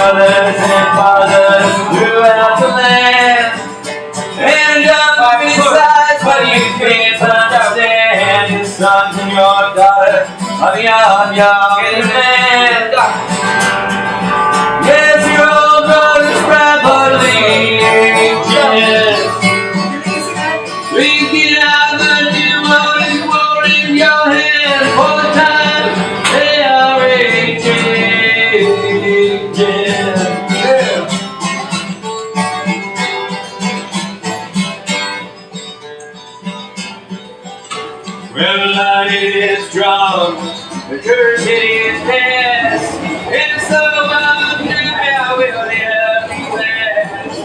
mothers and fathers throughout the land. And besides, but you can't understand your sons and your daughters of young man. Yes, your old brother's revolution. Drinking out the new morning war in your hand for the time they are aging. Yeah. Well, the light is strong, the curtain is cast, and so up now will it be last.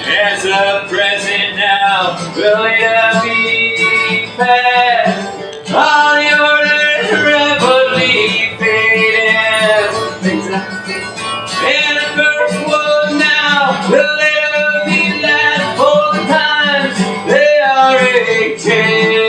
As a present now will it be past, all the orders rapidly fading. And the first one now will never be last for the times they are aging.